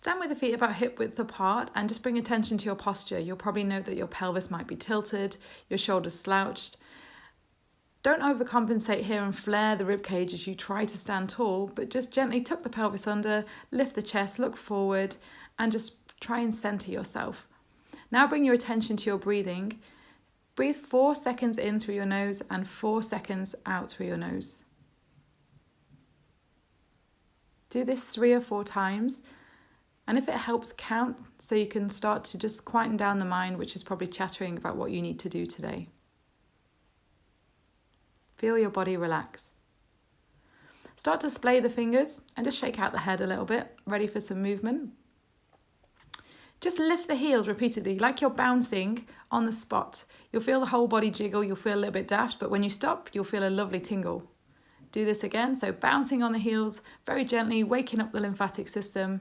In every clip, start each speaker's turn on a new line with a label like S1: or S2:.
S1: Stand with the feet about hip width apart and just bring attention to your posture. You'll probably note that your pelvis might be tilted, your shoulders slouched. Don't overcompensate here and flare the rib cage as you try to stand tall, but just gently tuck the pelvis under, lift the chest, look forward, and just try and center yourself. Now bring your attention to your breathing. Breathe 4 seconds in through your nose and 4 seconds out through your nose. Do this 3 or 4 times. And if it helps, count so you can start to just quieten down the mind, which is probably chattering about what you need to do today. Feel your body relax. Start to splay the fingers and just shake out the head a little bit, ready for some movement. Just lift the heels repeatedly, like you're bouncing on the spot. You'll feel the whole body jiggle, you'll feel a little bit daft, but when you stop, you'll feel a lovely tingle. Do this again, so bouncing on the heels, very gently, waking up the lymphatic system,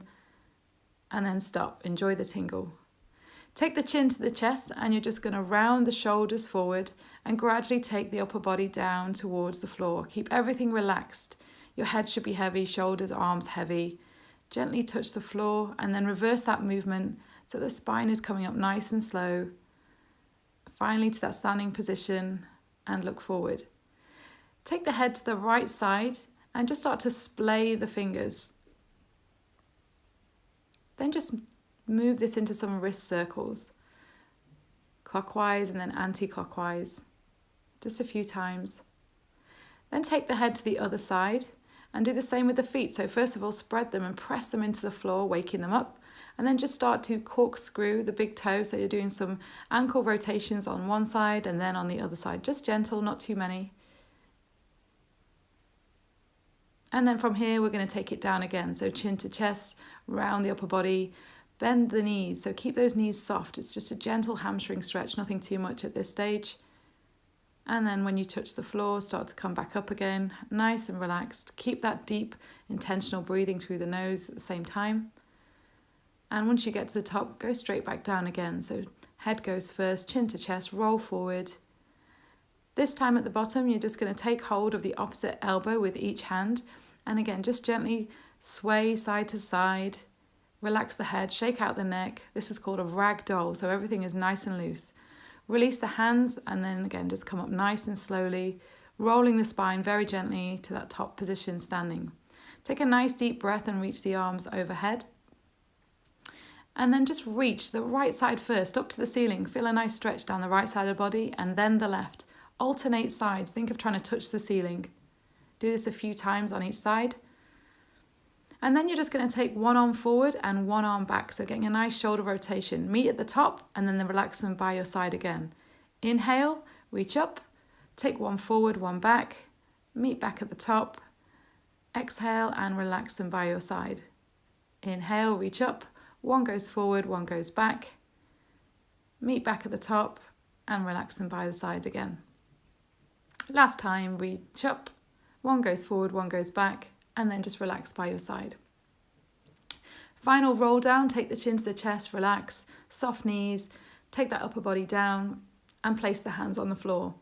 S1: and then stop. Enjoy the tingle. Take the chin to the chest and you're just going to round the shoulders forward and gradually take the upper body down towards the floor. Keep everything relaxed. Your head should be heavy, shoulders, arms heavy. Gently touch the floor and then reverse that movement so the spine is coming up nice and slow. Finally to that standing position and look forward. Take the head to the right side and just start to splay the fingers. Then just move this into some wrist circles, clockwise and then anti-clockwise, just a few times. Then take the head to the other side and do the same with the feet. So first of all, spread them and press them into the floor, waking them up, and then just start to corkscrew the big toe. So you're doing some ankle rotations on one side and then on the other side, just gentle, not too many. And then from here, we're going to take it down again. So chin to chest, round the upper body, bend the knees. So keep those knees soft. It's just a gentle hamstring stretch, nothing too much at this stage. And then when you touch the floor, start to come back up again, nice and relaxed. Keep that deep, intentional breathing through the nose at the same time. And once you get to the top, go straight back down again. So head goes first, chin to chest, roll forward. This time at the bottom, you're just going to take hold of the opposite elbow with each hand. And again, just gently sway side to side. Relax the head, shake out the neck. This is called a rag doll, so everything is nice and loose. Release the hands and then again, just come up nice and slowly, rolling the spine very gently to that top position standing. Take a nice deep breath and reach the arms overhead. And then just reach the right side first, up to the ceiling. Feel a nice stretch down the right side of the body and then the left. Alternate sides. Think of trying to touch the ceiling. Do this a few times on each side. And then you're just going to take one arm forward and one arm back. So getting a nice shoulder rotation. Meet at the top and then relax them by your side again. Inhale, reach up. Take one forward, one back. Meet back at the top. Exhale and relax them by your side. Inhale, reach up. One goes forward, one goes back. Meet back at the top and relax them by the side again. Last time, reach up, one goes forward, one goes back, and then just relax by your side. Final roll down, take the chin to the chest, relax, soft knees, take that upper body down and place the hands on the floor.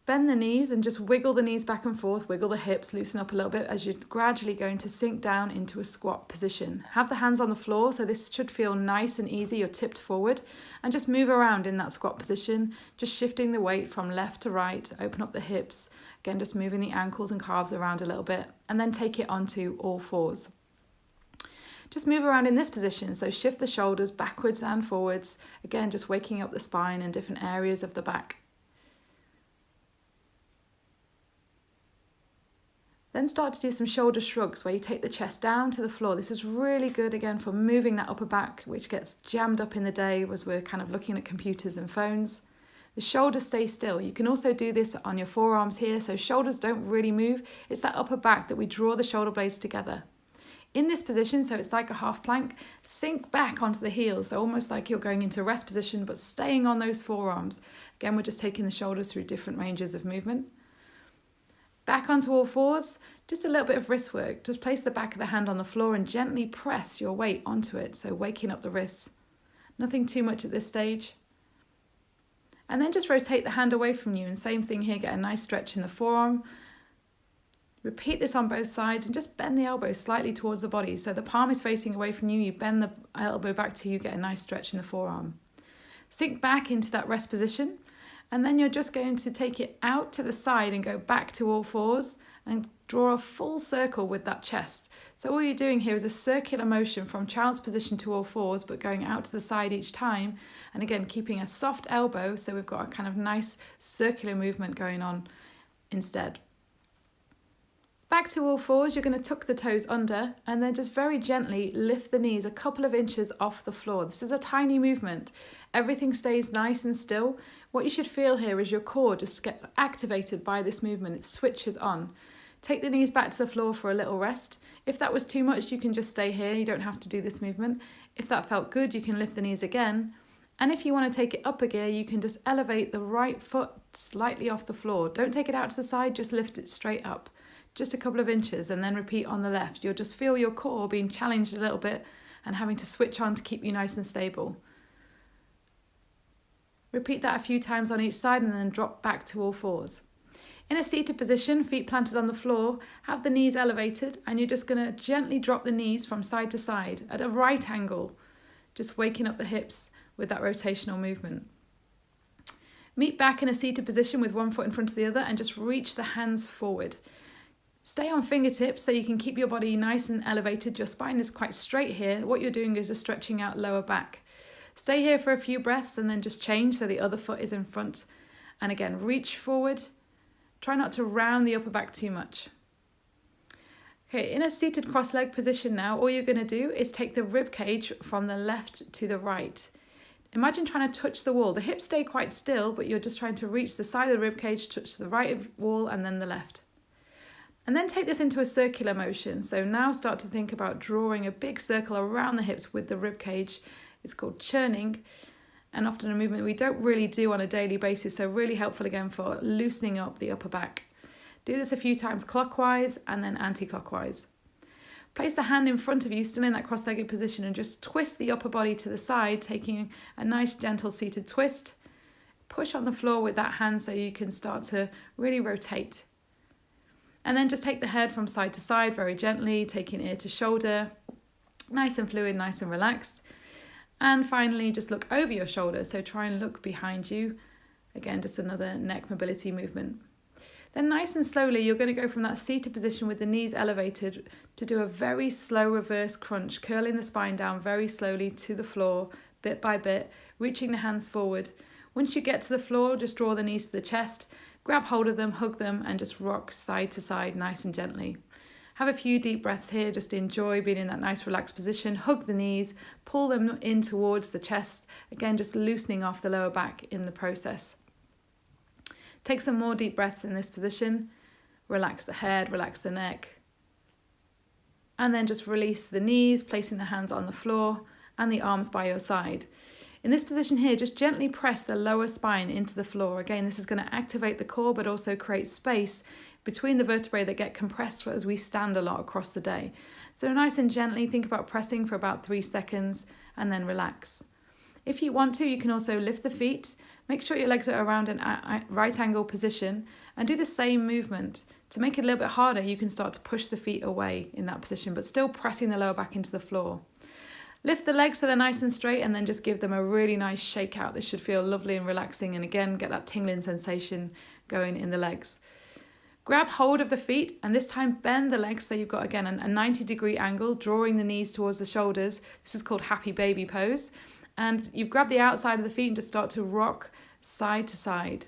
S1: Bend the knees and just wiggle the knees back and forth, wiggle the hips, loosen up a little bit as you're gradually going to sink down into a squat position. Have the hands on the floor, so this should feel nice and easy. You're tipped forward and just move around in that squat position, just shifting the weight from left to right, open up the hips, again just moving the ankles and calves around a little bit, and then take it onto all fours. Just move around in this position, so shift the shoulders backwards and forwards, again just waking up the spine and different areas of the back. Then start to do some shoulder shrugs where you take the chest down to the floor. This is really good again for moving that upper back, which gets jammed up in the day as we're kind of looking at computers and phones. The shoulders stay still. You can also do this on your forearms here, so shoulders don't really move. It's that upper back that we draw the shoulder blades together. In this position, so it's like a half plank, sink back onto the heels, so almost like you're going into rest position, but staying on those forearms. Again, we're just taking the shoulders through different ranges of movement. Back onto all fours, just a little bit of wrist work. Just place the back of the hand on the floor and gently press your weight onto it, so waking up the wrists. Nothing too much at this stage. And then just rotate the hand away from you, and same thing here, get a nice stretch in the forearm. Repeat this on both sides and just bend the elbow slightly towards the body. So the palm is facing away from you, you bend the elbow back to you, get a nice stretch in the forearm. Sink back into that rest position, and then you're just going to take it out to the side and go back to all fours and draw a full circle with that chest. So all you're doing here is a circular motion from child's position to all fours, but going out to the side each time. And again, keeping a soft elbow, so we've got a kind of nice circular movement going on instead. Back to all fours, you're going to tuck the toes under and then just very gently lift the knees a couple of inches off the floor. This is a tiny movement. Everything stays nice and still. What you should feel here is your core just gets activated by this movement. It switches on. Take the knees back to the floor for a little rest. If that was too much, you can just stay here. You don't have to do this movement. If that felt good, you can lift the knees again. And if you want to take it up a gear, you can just elevate the right foot slightly off the floor. Don't take it out to the side, just lift it straight up. Just a couple of inches, and then repeat on the left. You'll just feel your core being challenged a little bit and having to switch on to keep you nice and stable. Repeat that a few times on each side and then drop back to all fours. In a seated position, feet planted on the floor, have the knees elevated, and you're just going to gently drop the knees from side to side at a right angle, just waking up the hips with that rotational movement. Meet back in a seated position with one foot in front of the other and just reach the hands forward. Stay on fingertips so you can keep your body nice and elevated. Your spine is quite straight here. What you're doing is just stretching out lower back. Stay here for a few breaths and then just change so the other foot is in front. And again, reach forward. Try not to round the upper back too much. Okay, in a seated cross-leg position now, all you're going to do is take the rib cage from the left to the right. Imagine trying to touch the wall. The hips stay quite still, but you're just trying to reach the side of the rib cage, touch the right wall and then the left. And then take this into a circular motion. So now start to think about drawing a big circle around the hips with the rib cage. It's called churning, and often a movement we don't really do on a daily basis, so really helpful again for loosening up the upper back. Do this a few times clockwise and then anti-clockwise. Place the hand in front of you, still in that cross-legged position, and just twist the upper body to the side, taking a nice gentle seated twist. Push on the floor with that hand so you can start to really rotate. And then just take the head from side to side very gently, taking ear to shoulder, nice and fluid, nice and relaxed. And finally, just look over your shoulder. So try and look behind you. Again, just another neck mobility movement. Then nice and slowly, you're going to go from that seated position with the knees elevated to do a very slow reverse crunch, curling the spine down very slowly to the floor, bit by bit, reaching the hands forward. Once you get to the floor, just draw the knees to the chest. Grab hold of them, hug them, and just rock side to side nice and gently. Have a few deep breaths here, just enjoy being in that nice relaxed position. Hug the knees, pull them in towards the chest. Again, just loosening off the lower back in the process. Take some more deep breaths in this position. Relax the head, relax the neck. And then just release the knees, placing the hands on the floor and the arms by your side. In this position here, just gently press the lower spine into the floor. Again, this is going to activate the core, but also create space between the vertebrae that get compressed as we stand a lot across the day. So nice and gently, think about pressing for about 3 seconds and then relax. If you want to, you can also lift the feet. Make sure your legs are around a right angle position and do the same movement. To make it a little bit harder, you can start to push the feet away in that position, but still pressing the lower back into the floor. Lift the legs so they're nice and straight and then just give them a really nice shake out. This should feel lovely and relaxing, and again, get that tingling sensation going in the legs. Grab hold of the feet and this time bend the legs so you've got, again, a 90-degree angle, drawing the knees towards the shoulders. This is called happy baby pose. And you've grabbed the outside of the feet and just start to rock side to side.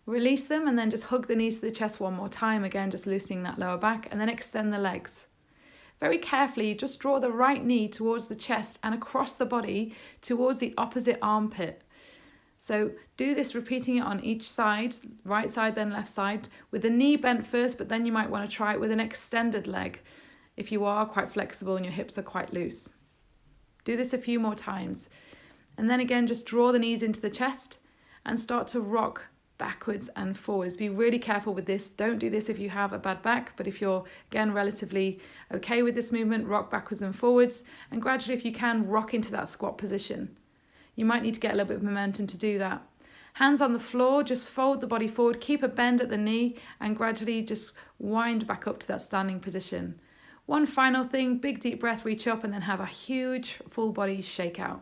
S1: Release them and then just hug the knees to the chest one more time, again, just loosening that lower back, and then extend the legs. Very carefully, just draw the right knee towards the chest and across the body towards the opposite armpit. So do this, repeating it on each side, right side, then left side, with the knee bent first, but then you might want to try it with an extended leg if you are quite flexible and your hips are quite loose. Do this a few more times. And then again, just draw the knees into the chest and start to rock backwards and forwards. Be really careful with this. Don't do this if you have a bad back, but if you're, again, relatively okay with this movement, rock backwards and forwards, and gradually, if you can, rock into that squat position. You might need to get a little bit of momentum to do that. Hands on the floor, just fold the body forward, keep a bend at the knee, and gradually just wind back up to that standing position. One final thing, big deep breath, reach up, and then have a huge full body shake out.